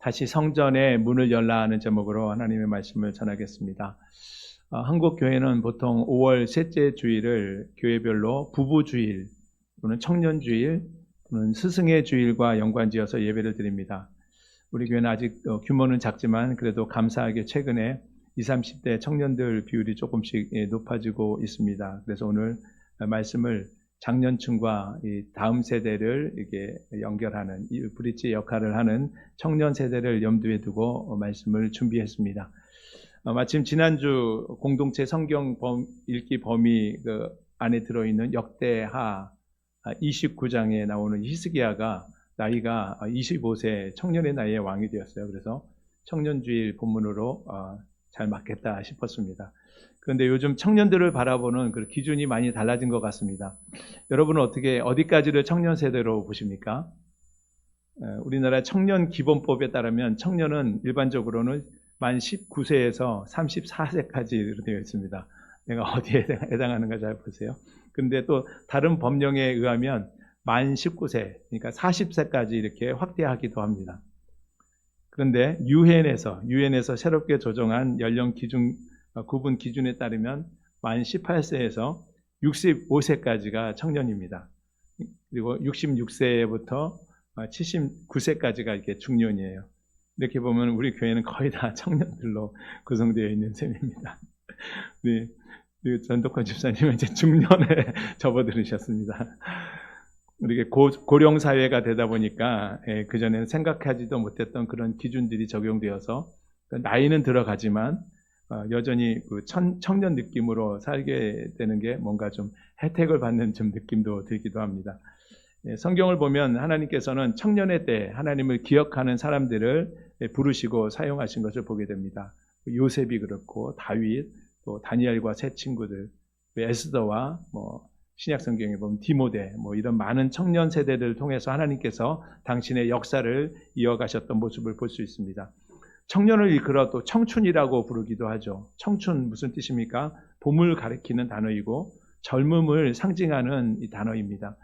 다시 성전의 문을 열라 하는 제목으로 하나님의 말씀을 전하겠습니다. 한국 교회는 보통 5월 셋째 주일을 교회별로 부부주일 또는 청년주일 또는 스승의 주일과 연관지어서 예배를 드립니다. 우리 교회는 아직 규모는 작지만 그래도 감사하게 최근에 20, 30대 청년들 비율이 조금씩 높아지고 있습니다. 그래서 오늘 말씀을 장년층과 이 다음 세대를 이렇게 연결하는 이 브릿지 역할을 하는 청년 세대를 염두에 두고 말씀을 준비했습니다. 마침 지난주 공동체 성경 읽기 범위 안에 들어있는 역대하 29장에 나오는 히스기야가 나이가 25세 청년의 나이에 왕이 되었어요. 그래서 청년주일 본문으로 잘 맞겠다 싶었습니다. 그런데 요즘 청년들을 바라보는 그 기준이 많이 달라진 것 같습니다. 여러분은 어디까지를 청년 세대로 보십니까? 우리나라 청년 기본법에 따르면 청년은 일반적으로는 만 19세에서 34세까지 되어 있습니다. 내가 어디에 해당하는가 잘 보세요. 그런데 또 다른 법령에 의하면 만 19세, 그러니까 40세까지 이렇게 확대하기도 합니다. 그런데 유엔에서 새롭게 조정한 연령 기준 구분 기준에 따르면 만 18세에서 65세까지가 청년입니다. 그리고 66세부터 79세까지가 이렇게 중년이에요. 이렇게 보면 우리 교회는 거의 다 청년들로 구성되어 있는 셈입니다. 네, 전덕환 집사님은 이제 중년에 접어들으셨습니다. 이렇게 고령 사회가 되다 보니까 그전에는 생각하지도 못했던 그런 기준들이 적용되어서 나이는 들어가지만 여전히 그 청년 느낌으로 살게 되는 게 뭔가 좀 혜택을 받는 좀 느낌도 들기도 합니다. 성경을 보면 하나님께서는 청년의 때 하나님을 기억하는 사람들을 부르시고 사용하신 것을 보게 됩니다. 요셉이 그렇고 다윗, 또 다니엘과 세 친구들, 에스더와 신약 성경에 보면 디모데, 이런 많은 청년 세대들을 통해서 하나님께서 당신의 역사를 이어가셨던 모습을 볼 수 있습니다. 청년을 일컬어 또 청춘이라고 부르기도 하죠. 청춘 무슨 뜻입니까? 봄을 가리키는 단어이고 젊음을 상징하는 이 단어입니다.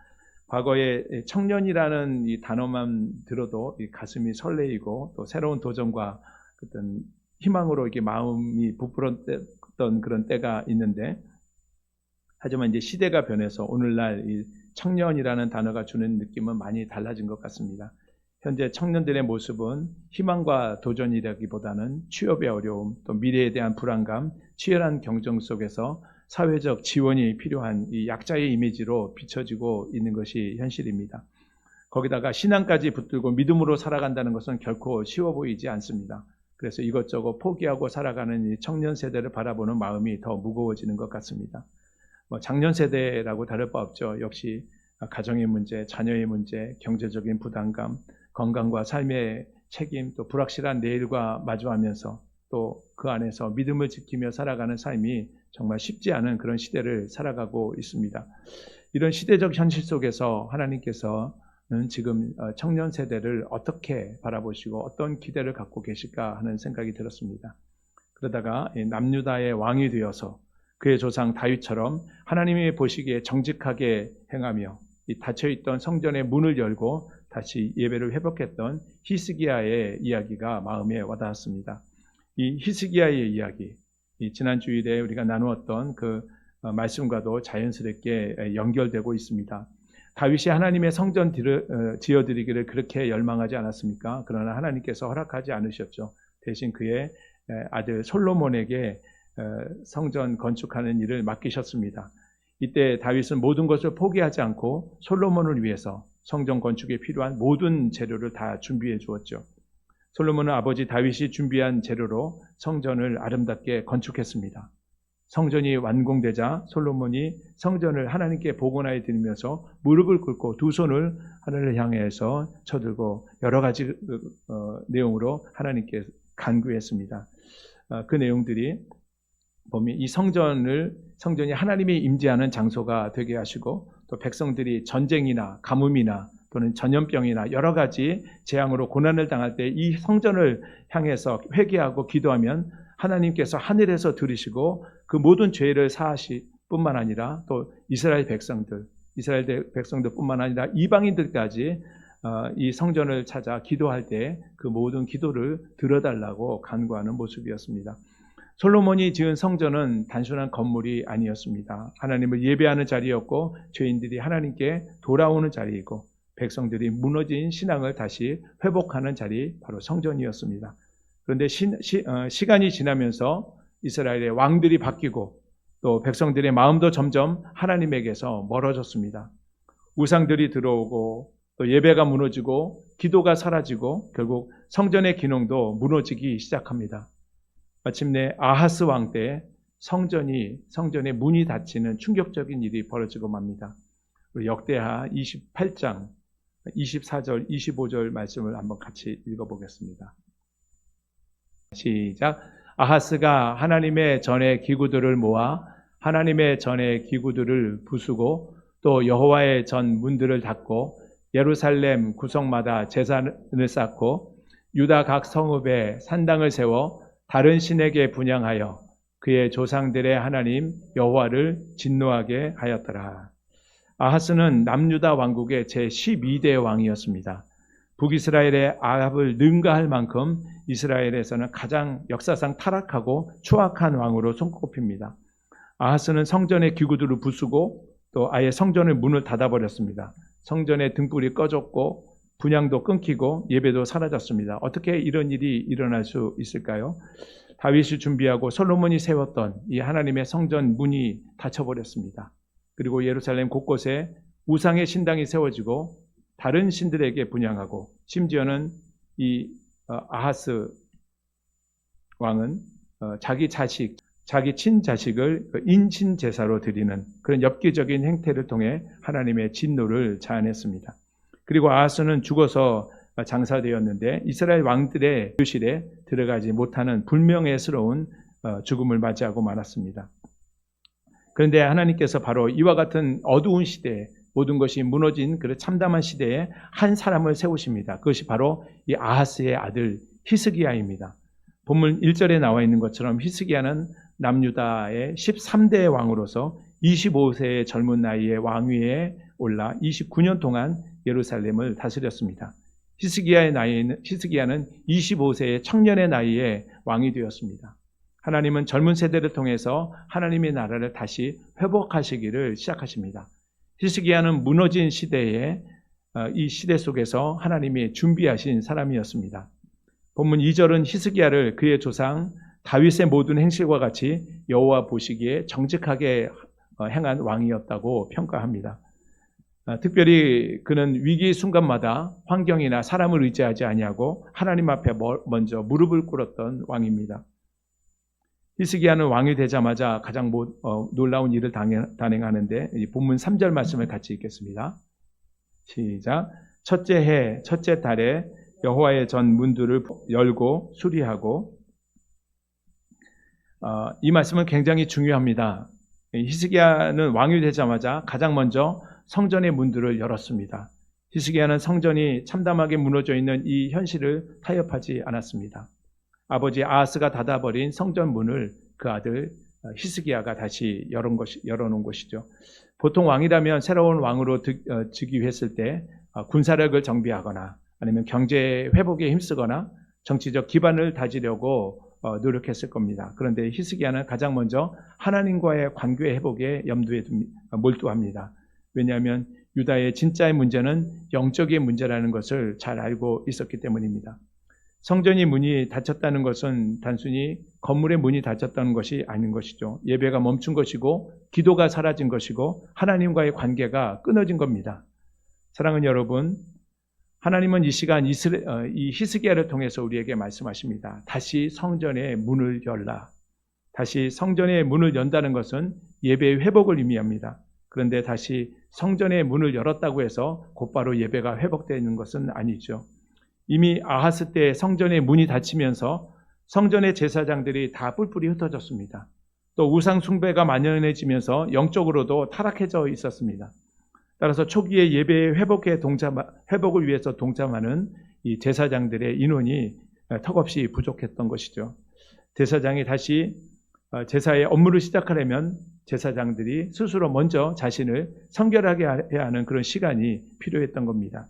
과거에 청년이라는 이 단어만 들어도 이 가슴이 설레이고 또 새로운 도전과 어떤 희망으로 이렇게 마음이 부풀었던 그런 때가 있는데, 하지만 이제 시대가 변해서 오늘날 이 청년이라는 단어가 주는 느낌은 많이 달라진 것 같습니다. 현재 청년들의 모습은 희망과 도전이라기보다는 취업의 어려움, 또 미래에 대한 불안감, 치열한 경쟁 속에서 사회적 지원이 필요한 이 약자의 이미지로 비춰지고 있는 것이 현실입니다. 거기다가 신앙까지 붙들고 믿음으로 살아간다는 것은 결코 쉬워 보이지 않습니다. 그래서 이것저것 포기하고 살아가는 이 청년 세대를 바라보는 마음이 더 무거워지는 것 같습니다. 장년 세대라고 다를 바 없죠. 역시 가정의 문제, 자녀의 문제, 경제적인 부담감, 건강과 삶의 책임, 또 불확실한 내일과 마주하면서 또 그 안에서 믿음을 지키며 살아가는 삶이 정말 쉽지 않은 그런 시대를 살아가고 있습니다. 이런 시대적 현실 속에서 하나님께서는 지금 청년 세대를 어떻게 바라보시고 어떤 기대를 갖고 계실까 하는 생각이 들었습니다. 그러다가 남유다의 왕이 되어서 그의 조상 다윗처럼 하나님이 보시기에 정직하게 행하며 이 닫혀있던 성전의 문을 열고 다시 예배를 회복했던 히스기야의 이야기가 마음에 와닿았습니다. 이 히스기야의 이야기, 지난 주일에 우리가 나누었던 그 말씀과도 자연스럽게 연결되고 있습니다. 다윗이 하나님의 성전 지어드리기를 그렇게 열망하지 않았습니까? 그러나 하나님께서 허락하지 않으셨죠. 대신 그의 아들 솔로몬에게 성전 건축하는 일을 맡기셨습니다. 이때 다윗은 모든 것을 포기하지 않고 솔로몬을 위해서 성전 건축에 필요한 모든 재료를 다 준비해 주었죠. 솔로몬은 아버지 다윗이 준비한 재료로 성전을 아름답게 건축했습니다. 성전이 완공되자 솔로몬이 성전을 하나님께 복원하여 드리면서 무릎을 꿇고 두 손을 하늘을 향해서 쳐들고 여러 가지 내용으로 하나님께 간구했습니다. 그 내용들이 보면 이 성전이 하나님이 임재하는 장소가 되게 하시고, 또 백성들이 전쟁이나 가뭄이나 또는 전염병이나 여러 가지 재앙으로 고난을 당할 때 이 성전을 향해서 회개하고 기도하면 하나님께서 하늘에서 들으시고 그 모든 죄를 사하실 뿐만 아니라 또 이스라엘 백성들뿐만 아니라 이방인들까지 이 성전을 찾아 기도할 때 그 모든 기도를 들어달라고 간구하는 모습이었습니다. 솔로몬이 지은 성전은 단순한 건물이 아니었습니다. 하나님을 예배하는 자리였고 죄인들이 하나님께 돌아오는 자리이고 백성들이 무너진 신앙을 다시 회복하는 자리, 바로 성전이었습니다. 그런데 시간이 지나면서 이스라엘의 왕들이 바뀌고 또 백성들의 마음도 점점 하나님에게서 멀어졌습니다. 우상들이 들어오고 또 예배가 무너지고 기도가 사라지고 결국 성전의 기능도 무너지기 시작합니다. 마침내 아하스 왕 때 성전의 문이 닫히는 충격적인 일이 벌어지고 맙니다. 우리 역대하 28장 24절 25절 말씀을 한번 같이 읽어보겠습니다. 시작. 아하스가 하나님의 전의 기구들을 모아 하나님의 전의 기구들을 부수고 또 여호와의 전 문들을 닫고 예루살렘 구성마다 제단을 쌓고 유다 각 성읍에 산당을 세워 다른 신에게 분향하여 그의 조상들의 하나님 여호와를 진노하게 하였더라. 아하스는 남유다 왕국의 제12대 왕이었습니다. 북이스라엘의 아합을 능가할 만큼 이스라엘에서는 가장 역사상 타락하고 추악한 왕으로 손꼽힙니다. 아하스는 성전의 기구들을 부수고 또 아예 성전의 문을 닫아버렸습니다. 성전의 등불이 꺼졌고 분향도 끊기고 예배도 사라졌습니다. 어떻게 이런 일이 일어날 수 있을까요? 다윗이 준비하고 솔로몬이 세웠던 이 하나님의 성전 문이 닫혀버렸습니다. 그리고 예루살렘 곳곳에 우상의 신당이 세워지고 다른 신들에게 분향하고 심지어는 이 아하스 왕은 자기 친자식을 인신제사로 드리는 그런 엽기적인 행태를 통해 하나님의 진노를 자아냈습니다. 그리고 아하스는 죽어서 장사되었는데 이스라엘 왕들의 교실에 들어가지 못하는 불명예스러운 죽음을 맞이하고 말았습니다. 그런데 하나님께서 바로 이와 같은 어두운 시대에 모든 것이 무너진 그 참담한 시대에 한 사람을 세우십니다. 그것이 바로 이 아하스의 아들 히스기야입니다. 본문 1절에 나와 있는 것처럼 히스기야는 남유다의 13대 왕으로서 25세의 젊은 나이에 왕위에 올라 29년 동안 예루살렘을 다스렸습니다. 히스기야는 25세의 청년의 나이에 왕이 되었습니다. 하나님은 젊은 세대를 통해서 하나님의 나라를 다시 회복하시기를 시작하십니다. 히스기야는 무너진 시대에 이 시대 속에서 하나님이 준비하신 사람이었습니다. 본문 2절은 히스기야를 그의 조상 다윗의 모든 행실과 같이 여호와 보시기에 정직하게 행한 왕이었다고 평가합니다. 특별히 그는 위기 순간마다 환경이나 사람을 의지하지 아니하고 하나님 앞에 먼저 무릎을 꿇었던 왕입니다. 히스기야는 왕이 되자마자 가장 놀라운 일을 단행하는데 본문 3절 말씀을 같이 읽겠습니다. 시작. 첫째 해 첫째 달에 여호와의 전 문들을 열고 수리하고, 이 말씀은 굉장히 중요합니다. 히스기야는 왕이 되자마자 가장 먼저 성전의 문들을 열었습니다. 히스기야는 성전이 참담하게 무너져 있는 이 현실을 타협하지 않았습니다. 아버지 아하스가 닫아버린 성전 문을 그 아들 히스기야가 다시 열어놓은 것이죠. 보통 왕이라면 새로운 왕으로 즉위했을 때 군사력을 정비하거나 아니면 경제 회복에 힘쓰거나 정치적 기반을 다지려고 노력했을 겁니다. 그런데 히스기야는 가장 먼저 하나님과의 관계 회복에 염두에 몰두합니다. 왜냐하면 유다의 진짜의 문제는 영적인 문제라는 것을 잘 알고 있었기 때문입니다. 성전이 문이 닫혔다는 것은 단순히 건물의 문이 닫혔다는 것이 아닌 것이죠. 예배가 멈춘 것이고 기도가 사라진 것이고 하나님과의 관계가 끊어진 겁니다. 사랑하는 여러분, 하나님은 이 시간 이 히스기야를 통해서 우리에게 말씀하십니다. 다시 성전의 문을 열라. 다시 성전의 문을 연다는 것은 예배의 회복을 의미합니다. 그런데 다시 성전의 문을 열었다고 해서 곧바로 예배가 회복되는 것은 아니죠. 이미 아하스 때 성전의 문이 닫히면서 성전의 제사장들이 다 뿔뿔이 흩어졌습니다. 또 우상 숭배가 만연해지면서 영적으로도 타락해져 있었습니다. 따라서 초기에 예배의 회복을 위해서 동참하는 이 제사장들의 인원이 턱없이 부족했던 것이죠. 제사장이 다시 제사의 업무를 시작하려면 제사장들이 스스로 먼저 자신을 성결하게 해야 하는 그런 시간이 필요했던 겁니다.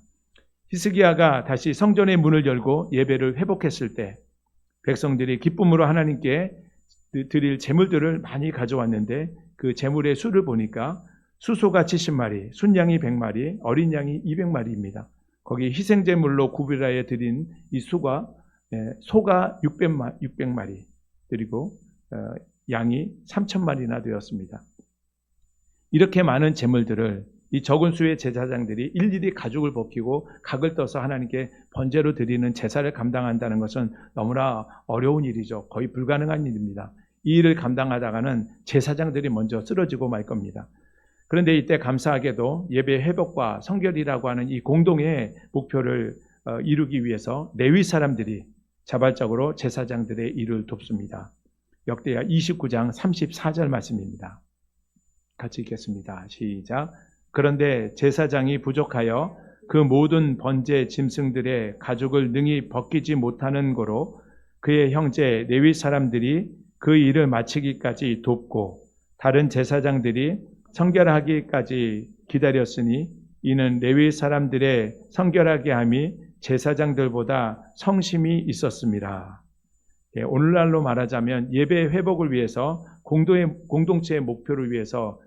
히스기야가 다시 성전의 문을 열고 예배를 회복했을 때 백성들이 기쁨으로 하나님께 드릴 제물들을 많이 가져왔는데 그 제물의 수를 보니까 수소가 70마리, 순양이 100마리, 어린 양이 200마리입니다. 거기 희생제물로 구비라에 드린 이 수가 소가 600마리 그리고 양이 3,000마리나 되었습니다. 이렇게 많은 제물들을 이 적은 수의 제사장들이 일일이 가죽을 벗기고 각을 떠서 하나님께 번제로 드리는 제사를 감당한다는 것은 너무나 어려운 일이죠. 거의 불가능한 일입니다. 이 일을 감당하다가는 제사장들이 먼저 쓰러지고 말 겁니다. 그런데 이때 감사하게도 예배 회복과 성결이라고 하는 이 공동의 목표를 이루기 위해서 레위 사람들이 자발적으로 제사장들의 일을 돕습니다. 역대하 29장 34절 말씀입니다. 같이 읽겠습니다. 시작. 그런데 제사장이 부족하여 그 모든 번제 짐승들의 가죽을 능히 벗기지 못하는 고로 그의 형제 레위 사람들이 그 일을 마치기까지 돕고 다른 제사장들이 성결하기까지 기다렸으니 이는 레위 사람들의 성결하게 함이 제사장들보다 성심이 있었습니다. 오늘날로 말하자면 예배 회복을 위해서 공동체의 목표를 위해서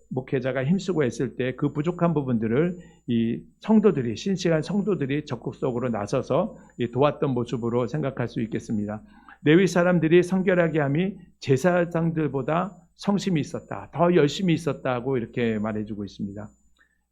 목회자가 힘쓰고 했을 때 그 부족한 부분들을 이 성도들이 신실한 성도들이 적극적으로 나서서 도왔던 모습으로 생각할 수 있겠습니다. 레위 사람들이 성결하게 함이 제사장들보다 성심이 있었다, 더 열심히 있었다고 이렇게 말해주고 있습니다.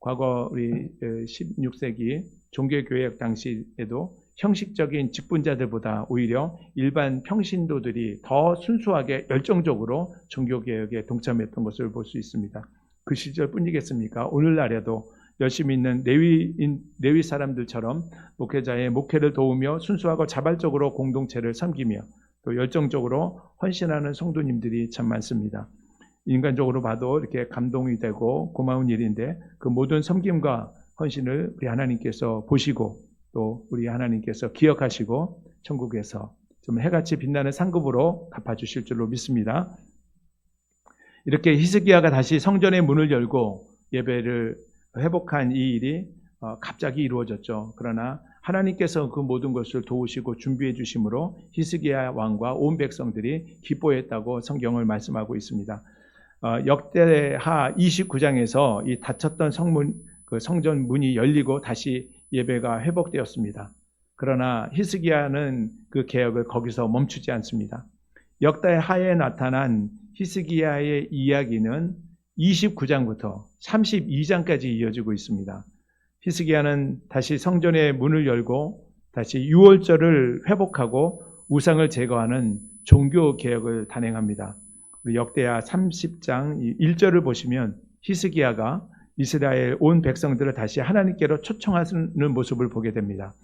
과거 우리 16세기 종교개혁 당시에도 형식적인 직분자들보다 오히려 일반 평신도들이 더 순수하게 열정적으로 종교개혁에 동참했던 것을 볼 수 있습니다. 그 시절뿐이겠습니까? 오늘날에도 열심히 있는 레위 사람들처럼 목회자의 목회를 도우며 순수하고 자발적으로 공동체를 섬기며 또 열정적으로 헌신하는 성도님들이 참 많습니다. 인간적으로 봐도 이렇게 감동이 되고 고마운 일인데 그 모든 섬김과 헌신을 우리 하나님께서 보시고 또 우리 하나님께서 기억하시고 천국에서 좀 해같이 빛나는 상급으로 갚아주실 줄로 믿습니다. 이렇게 히스기야가 다시 성전의 문을 열고 예배를 회복한 이 일이 갑자기 이루어졌죠. 그러나 하나님께서 그 모든 것을 도우시고 준비해 주심으로 히스기야 왕과 온 백성들이 기뻐했다고 성경을 말씀하고 있습니다. 역대하 29장에서 이 닫혔던 성전 문이 열리고 다시 예배가 회복되었습니다. 그러나 히스기야는 그 개혁을 거기서 멈추지 않습니다. 역대하에 나타난 히스기야의 이야기는 29장부터 32장까지 이어지고 있습니다. 히스기야는 다시 성전의 문을 열고 다시 유월절을 회복하고 우상을 제거하는 종교 개혁을 단행합니다. 우리 역대하 30장 1절을 보시면 히스기야가 이스라엘 온 백성들을 다시 하나님께로 초청하는 모습을 보게 됩니다.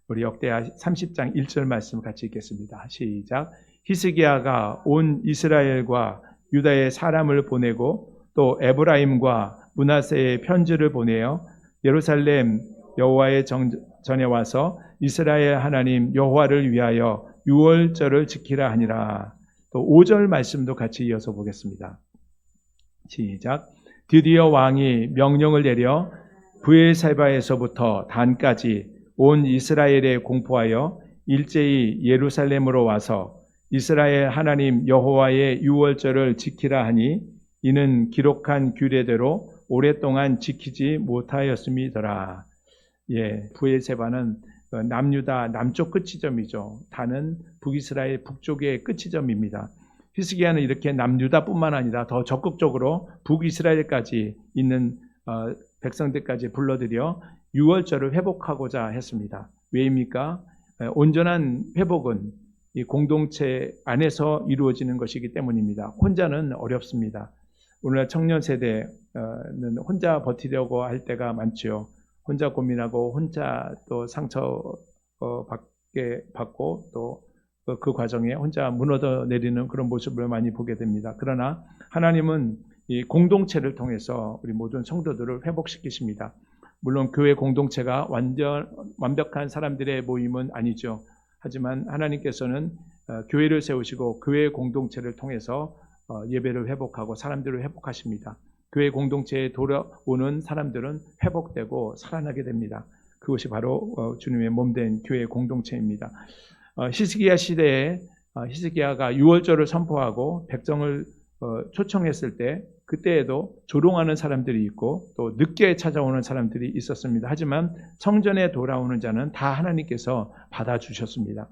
우리 역대하 30장 1절 말씀 같이 읽겠습니다. 시작. 히스기야가 온 이스라엘과 유다의 사람을 보내고 또 에브라임과 므낫세의 편지를 보내어 예루살렘 여호와의 전에 와서 이스라엘 하나님 여호와를 위하여 유월절을 지키라 하니라. 또 5절 말씀도 같이 이어서 보겠습니다. 시작. 드디어 왕이 명령을 내려 브엘세바에서부터 단까지 온 이스라엘에 공포하여 일제히 예루살렘으로 와서 이스라엘 하나님 여호와의 유월절을 지키라 하니 이는 기록한 규례대로 오랫동안 지키지 못하였음이더라. 브엘세바는 남유다 남쪽 끝지점이죠. 단은 북이스라엘 북쪽의 끝지점입니다. 히스기야는 이렇게 남유다뿐만 아니라 더 적극적으로 북이스라엘까지 있는 백성들까지 불러들여 유월절을 회복하고자 했습니다. 왜입니까? 온전한 회복은 이 공동체 안에서 이루어지는 것이기 때문입니다. 혼자는 어렵습니다. 오늘날 청년 세대는 혼자 버티려고 할 때가 많죠. 혼자 고민하고 혼자 또 상처 받고 또 그 과정에 혼자 무너져 내리는 그런 모습을 많이 보게 됩니다. 그러나 하나님은 이 공동체를 통해서 우리 모든 성도들을 회복시키십니다. 물론 교회 공동체가 완벽한 사람들의 모임은 아니죠. 하지만 하나님께서는 교회를 세우시고 교회 공동체를 통해서 예배를 회복하고 사람들을 회복하십니다. 교회 공동체에 돌아오는 사람들은 회복되고 살아나게 됩니다. 그것이 바로 주님의 몸된 교회 공동체입니다. 히스기야 시대에 히스기야가 유월절을 선포하고 백성을 초청했을 때 그때에도 조롱하는 사람들이 있고 또 늦게 찾아오는 사람들이 있었습니다. 하지만 성전에 돌아오는 자는 다 하나님께서 받아주셨습니다.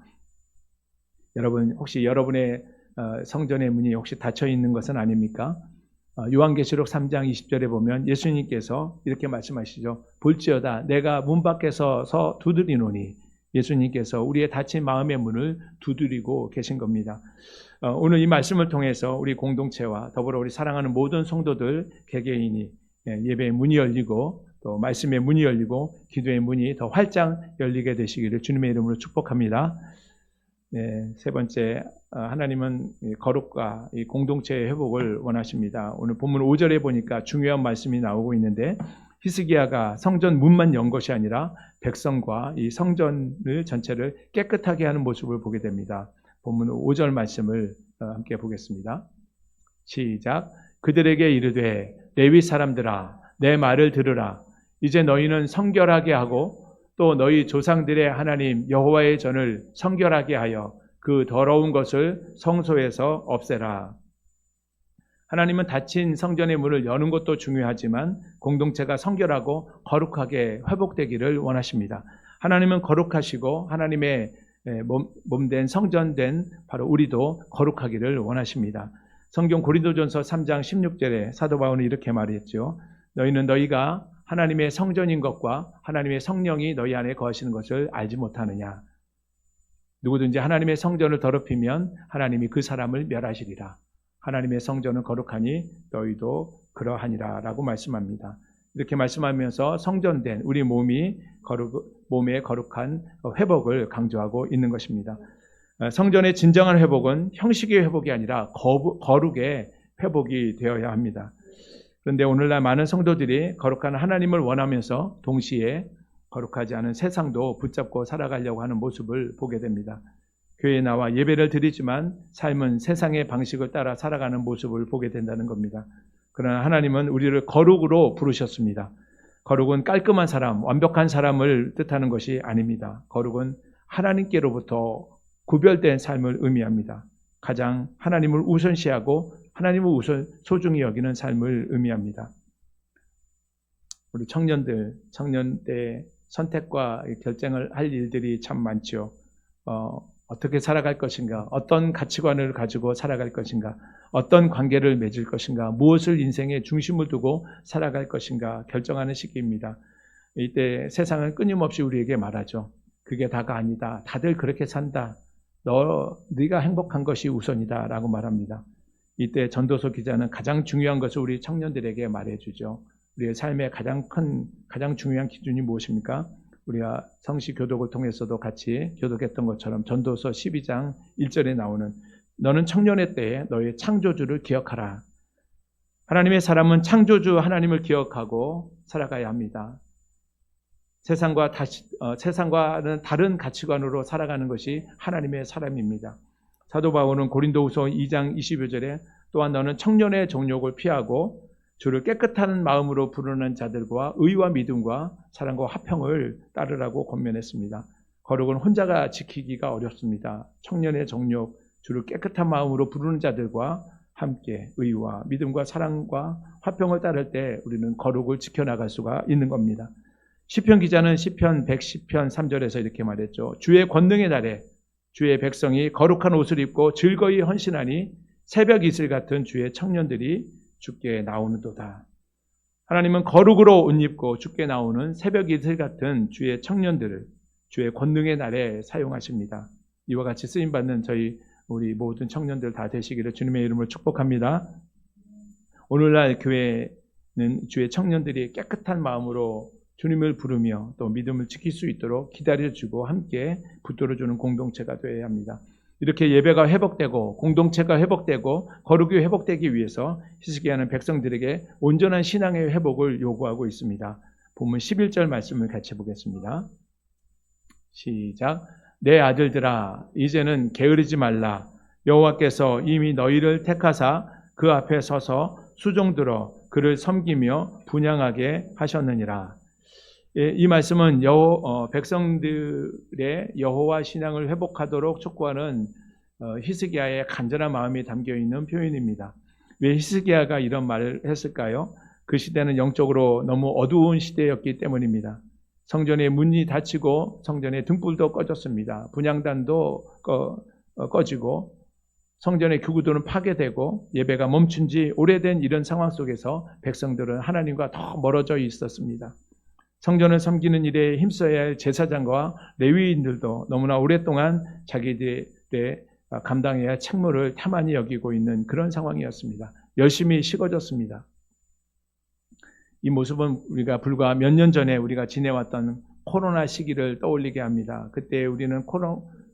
여러분 혹시 여러분의 성전의 문이 혹시 닫혀 있는 것은 아닙니까? 요한계시록 3장 20절에 보면 예수님께서 이렇게 말씀하시죠. 볼지어다 내가 문 밖에서 서 두드리노니, 예수님께서 우리의 닫힌 마음의 문을 두드리고 계신 겁니다. 오늘 이 말씀을 통해서 우리 공동체와 더불어 우리 사랑하는 모든 성도들 개개인이 예배의 문이 열리고 또 말씀의 문이 열리고 기도의 문이 더 활짝 열리게 되시기를 주님의 이름으로 축복합니다. 세 번째, 하나님은 거룩과 이 공동체의 회복을 원하십니다. 오늘 본문 5절에 보니까 중요한 말씀이 나오고 있는데 히스기야가 성전 문만 연 것이 아니라 백성과 이 성전을 전체를 깨끗하게 하는 모습을 보게 됩니다. 본문 5절 말씀을 함께 보겠습니다. 시작. 그들에게 이르되 레위 사람들아 내 말을 들으라. 이제 너희는 성결하게 하고 또 너희 조상들의 하나님 여호와의 전을 성결하게 하여 그 더러운 것을 성소에서 없애라. 하나님은 닫힌 성전의 문을 여는 것도 중요하지만 공동체가 성결하고 거룩하게 회복되기를 원하십니다. 하나님은 거룩하시고 하나님의 몸된 성전된 바로 우리도 거룩하기를 원하십니다. 성경 고린도전서 3장 16절에 사도 바울은 이렇게 말했죠. 너희는 너희가 하나님의 성전인 것과 하나님의 성령이 너희 안에 거하시는 것을 알지 못하느냐. 누구든지 하나님의 성전을 더럽히면 하나님이 그 사람을 멸하시리라. 하나님의 성전은 거룩하니 너희도 그러하니라 라고 말씀합니다. 이렇게 말씀하면서 성전된 우리 몸의 거룩한 회복을 강조하고 있는 것입니다. 성전의 진정한 회복은 형식의 회복이 아니라 거룩의 회복이 되어야 합니다. 그런데 오늘날 많은 성도들이 거룩한 하나님을 원하면서 동시에 거룩하지 않은 세상도 붙잡고 살아가려고 하는 모습을 보게 됩니다. 교회에 나와 예배를 드리지만 삶은 세상의 방식을 따라 살아가는 모습을 보게 된다는 겁니다. 그러나 하나님은 우리를 거룩으로 부르셨습니다. 거룩은 깔끔한 사람, 완벽한 사람을 뜻하는 것이 아닙니다. 거룩은 하나님께로부터 구별된 삶을 의미합니다. 가장 하나님을 우선시하고 하나님을 우선 소중히 여기는 삶을 의미합니다. 우리 청년 때 선택과 결정을 할 일들이 참 많죠. 어떻게 살아갈 것인가, 어떤 가치관을 가지고 살아갈 것인가, 어떤 관계를 맺을 것인가, 무엇을 인생의 중심을 두고 살아갈 것인가 결정하는 시기입니다. 이때 세상은 끊임없이 우리에게 말하죠. 그게 다가 아니다. 다들 그렇게 산다. 네가 행복한 것이 우선이다 라고 말합니다. 이때 전도서 기자는 가장 중요한 것을 우리 청년들에게 말해주죠. 우리의 삶의 가장 중요한 기준이 무엇입니까? 우리가 성시 교독을 통해서도 같이 교독했던 것처럼 전도서 12장 1절에 나오는 너는 청년의 때에 너의 창조주를 기억하라. 하나님의 사람은 창조주 하나님을 기억하고 살아가야 합니다. 세상과는 다른 가치관으로 살아가는 것이 하나님의 사람입니다. 사도 바울은 고린도후서 2장 22절에 또한 너는 청년의 정욕을 피하고 주를 깨끗한 마음으로 부르는 자들과 의와 믿음과 사랑과 화평을 따르라고 권면했습니다. 거룩은 혼자가 지키기가 어렵습니다. 청년의 정욕, 주를 깨끗한 마음으로 부르는 자들과 함께 의와 믿음과 사랑과 화평을 따를 때 우리는 거룩을 지켜나갈 수가 있는 겁니다. 시편 기자는 시편 110편 3절에서 이렇게 말했죠. 주의 권능의 날에 주의 백성이 거룩한 옷을 입고 즐거이 헌신하니 새벽 이슬 같은 주의 청년들이 주께 나오는도다. 하나님은 거룩으로 옷 입고 주께 나오는 새벽 이슬 같은 주의 청년들을 주의 권능의 날에 사용하십니다. 이와 같이 쓰임받는 우리 모든 청년들 다 되시기를 주님의 이름으로 축복합니다. 오늘날 교회는 주의 청년들이 깨끗한 마음으로 주님을 부르며 또 믿음을 지킬 수 있도록 기다려주고 함께 붙들어주는 공동체가 되어야 합니다. 이렇게 예배가 회복되고 공동체가 회복되고 거룩이 회복되기 위해서 히스기야는 백성들에게 온전한 신앙의 회복을 요구하고 있습니다. 본문 11절 말씀을 같이 보겠습니다. 시작. 내 아들들아 이제는 게으르지 말라. 여호와께서 이미 너희를 택하사 그 앞에 서서 수종들어 그를 섬기며 분향하게 하셨느니라. 이 말씀은 백성들의 여호와 신앙을 회복하도록 촉구하는 히스기야의 간절한 마음이 담겨 있는 표현입니다. 왜 히스기야가 이런 말을 했을까요? 그 시대는 영적으로 너무 어두운 시대였기 때문입니다. 성전의 문이 닫히고 성전의 등불도 꺼졌습니다. 분향단도 꺼지고 성전의 기구들은 파괴되고 예배가 멈춘 지 오래된 이런 상황 속에서 백성들은 하나님과 더 멀어져 있었습니다. 성전을 섬기는 일에 힘써야 할 제사장과 레위인들도 너무나 오랫동안 자기들의 감당해야 할 책무를 태만히 여기고 있는 그런 상황이었습니다. 열심히 식어졌습니다. 이 모습은 우리가 불과 몇 년 전에 우리가 지내왔던 코로나 시기를 떠올리게 합니다. 그때 우리는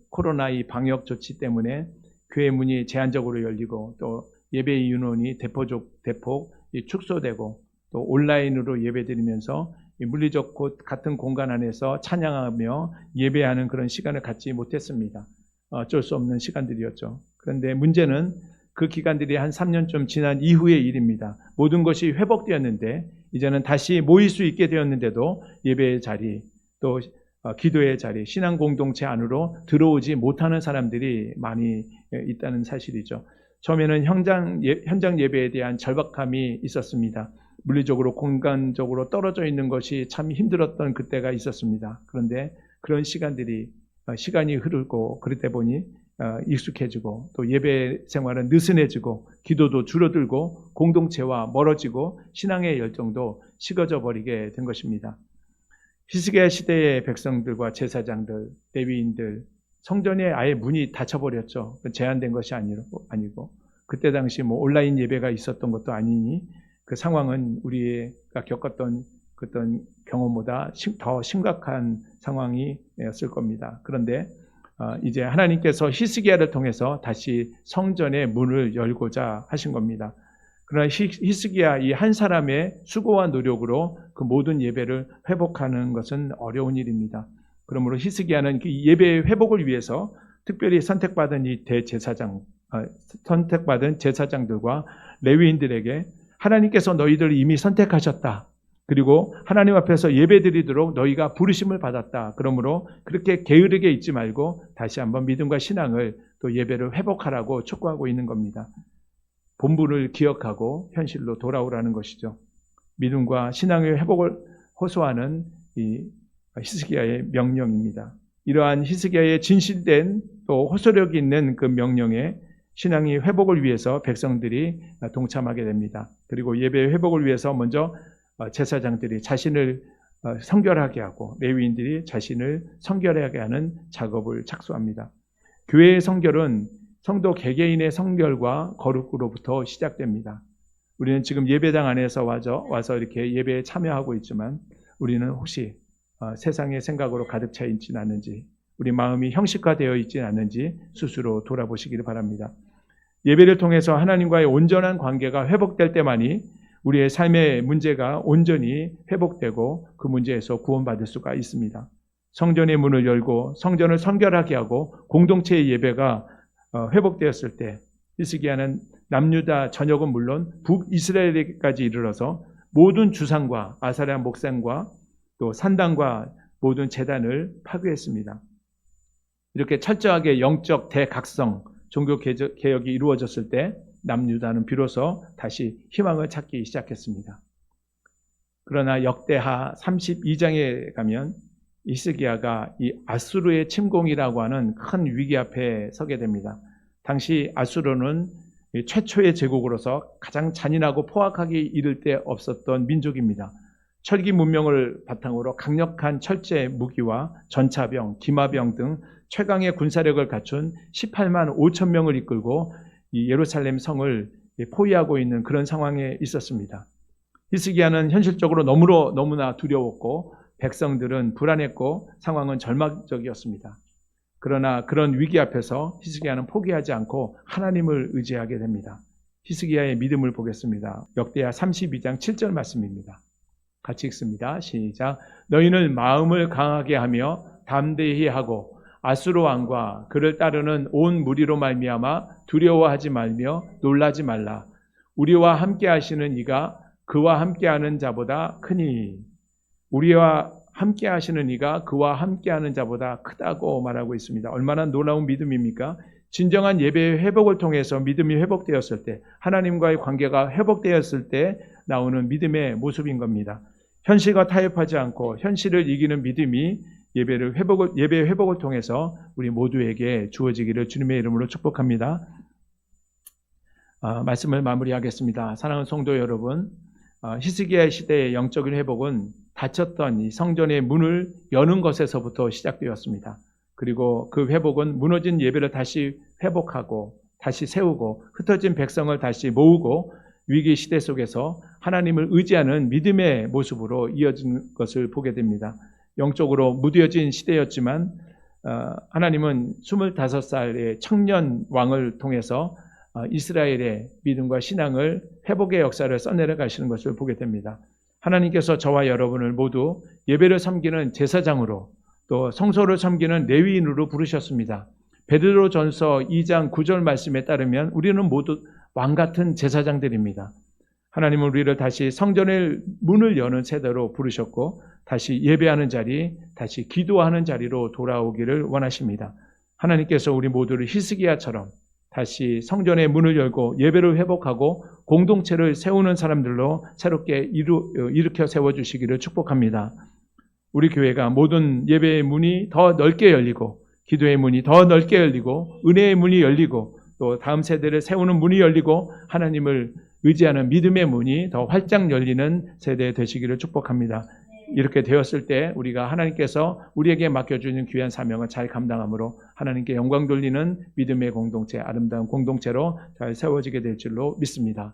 코로나 이 방역 조치 때문에 교회 문이 제한적으로 열리고 또 예배 인원이 대폭 축소되고 또 온라인으로 예배드리면서 물리적 곳 같은 공간 안에서 찬양하며 예배하는 그런 시간을 갖지 못했습니다. 어쩔 수 없는 시간들이었죠. 그런데 문제는 그 기간들이 한 3년쯤 지난 이후의 일입니다. 모든 것이 회복되었는데 이제는 다시 모일 수 있게 되었는데도 예배의 자리 또 기도의 자리, 신앙 공동체 안으로 들어오지 못하는 사람들이 많이 있다는 사실이죠. 처음에는 현장 예배에 대한 절박함이 있었습니다. 물리적으로 공간적으로 떨어져 있는 것이 참 힘들었던 그때가 있었습니다. 그런데 그런 시간이 흐르고 그러다 보니 익숙해지고 또 예배 생활은 느슨해지고 기도도 줄어들고 공동체와 멀어지고 신앙의 열정도 식어져 버리게 된 것입니다. 히스기야 시대의 백성들과 제사장들, 레위인들, 성전에 아예 문이 닫혀버렸죠. 제한된 것이 아니고 그때 당시 온라인 예배가 있었던 것도 아니니 그 상황은 우리가 겪었던 어떤 경험보다 더 심각한 상황이었을 겁니다. 그런데 이제 하나님께서 히스기야를 통해서 다시 성전의 문을 열고자 하신 겁니다. 그러나 히스기야 이 한 사람의 수고와 노력으로 그 모든 예배를 회복하는 것은 어려운 일입니다. 그러므로 히스기야는 그 예배의 회복을 위해서 특별히 선택받은 제사장들과 레위인들에게 하나님께서 너희들을 이미 선택하셨다. 그리고 하나님 앞에서 예배드리도록 너희가 부르심을 받았다. 그러므로 그렇게 게으르게 있지 말고 다시 한번 믿음과 신앙을 또 예배를 회복하라고 촉구하고 있는 겁니다. 본분을 기억하고 현실로 돌아오라는 것이죠. 믿음과 신앙의 회복을 호소하는 이 히스기야의 명령입니다. 이러한 히스기야의 진실된 또 호소력 있는 그 명령에 신앙의 회복을 위해서 백성들이 동참하게 됩니다. 그리고 예배의 회복을 위해서 먼저 제사장들이 자신을 성결하게 하고 레위인들이 자신을 성결하게 하는 작업을 착수합니다. 교회의 성결은 성도 개개인의 성결과 거룩으로부터 시작됩니다. 우리는 지금 예배당 안에서 와서 이렇게 예배에 참여하고 있지만 우리는 혹시 세상의 생각으로 가득 차 있지는 않은지 우리 마음이 형식화되어 있지는 않은지 스스로 돌아보시기를 바랍니다. 예배를 통해서 하나님과의 온전한 관계가 회복될 때만이 우리의 삶의 문제가 온전히 회복되고 그 문제에서 구원받을 수가 있습니다. 성전의 문을 열고 성전을 성결하게 하고 공동체의 예배가 회복되었을 때 히스기야는 남유다 전역은 물론 북이스라엘까지 이르러서 모든 주상과 아사랴 목상과 또 산당과 모든 제단을 파괴했습니다. 이렇게 철저하게 영적 대각성 종교 개혁이 이루어졌을 때 남유다는 비로소 다시 희망을 찾기 시작했습니다. 그러나 역대하 32장에 가면 히스기야가 이 아수르의 침공이라고 하는 큰 위기 앞에 서게 됩니다. 당시 아수르는 최초의 제국으로서 가장 잔인하고 포악하게 이를 데 없었던 민족입니다. 철기 문명을 바탕으로 강력한 철제 무기와 전차병, 기마병 등 최강의 군사력을 갖춘 18만 5천 명을 이끌고 이 예루살렘 성을 포위하고 있는 그런 상황에 있었습니다. 히스기야는 현실적으로 너무나 두려웠고 백성들은 불안했고 상황은 절망적이었습니다. 그러나 그런 위기 앞에서 히스기야는 포기하지 않고 하나님을 의지하게 됩니다. 히스기야의 믿음을 보겠습니다. 역대하 32장 7절 말씀입니다. 같이 읽습니다. 시작. 너희는 마음을 강하게 하며 담대히 하고 아수르 왕과 그를 따르는 온 무리로 말미암아 두려워하지 말며 놀라지 말라. 우리와 함께 하시는 이가 그와 함께하는 자보다 크니 우리와 함께 하시는 이가 그와 함께 하는 자보다 크다고 말하고 있습니다. 얼마나 놀라운 믿음입니까? 진정한 예배의 회복을 통해서 믿음이 회복되었을 때, 하나님과의 관계가 회복되었을 때 나오는 믿음의 모습인 겁니다. 현실과 타협하지 않고 현실을 이기는 믿음이 예배의 회복을 통해서 우리 모두에게 주어지기를 주님의 이름으로 축복합니다. 말씀을 마무리하겠습니다. 사랑하는 성도 여러분, 히스기야 시대의 영적인 회복은 닫혔던 이 성전의 문을 여는 것에서부터 시작되었습니다. 그리고 그 회복은 무너진 예배를 다시 회복하고 다시 세우고 흩어진 백성을 다시 모으고 위기 시대 속에서 하나님을 의지하는 믿음의 모습으로 이어진 것을 보게 됩니다. 영적으로 무뎌진 시대였지만 하나님은 25살의 청년 왕을 통해서 이스라엘의 믿음과 신앙을 회복의 역사를 써내려 가시는 것을 보게 됩니다. 하나님께서 저와 여러분을 모두 예배를 섬기는 제사장으로 또 성소를 섬기는 레위인으로 부르셨습니다. 베드로전서 2장 9절 말씀에 따르면 우리는 모두 왕같은 제사장들입니다. 하나님은 우리를 다시 성전의 문을 여는 세대로 부르셨고 다시 예배하는 자리, 다시 기도하는 자리로 돌아오기를 원하십니다. 하나님께서 우리 모두를 히스기야처럼 다시 성전의 문을 열고 예배를 회복하고 공동체를 세우는 사람들로 새롭게 일으켜 세워주시기를 축복합니다. 우리 교회가 모든 예배의 문이 더 넓게 열리고 기도의 문이 더 넓게 열리고 은혜의 문이 열리고 또 다음 세대를 세우는 문이 열리고 하나님을 의지하는 믿음의 문이 더 활짝 열리는 세대 되시기를 축복합니다. 이렇게 되었을 때 우리가 하나님께서 우리에게 맡겨주는 귀한 사명을 잘 감당함으로 하나님께 영광 돌리는 믿음의 공동체, 아름다운 공동체로 잘 세워지게 될 줄로 믿습니다.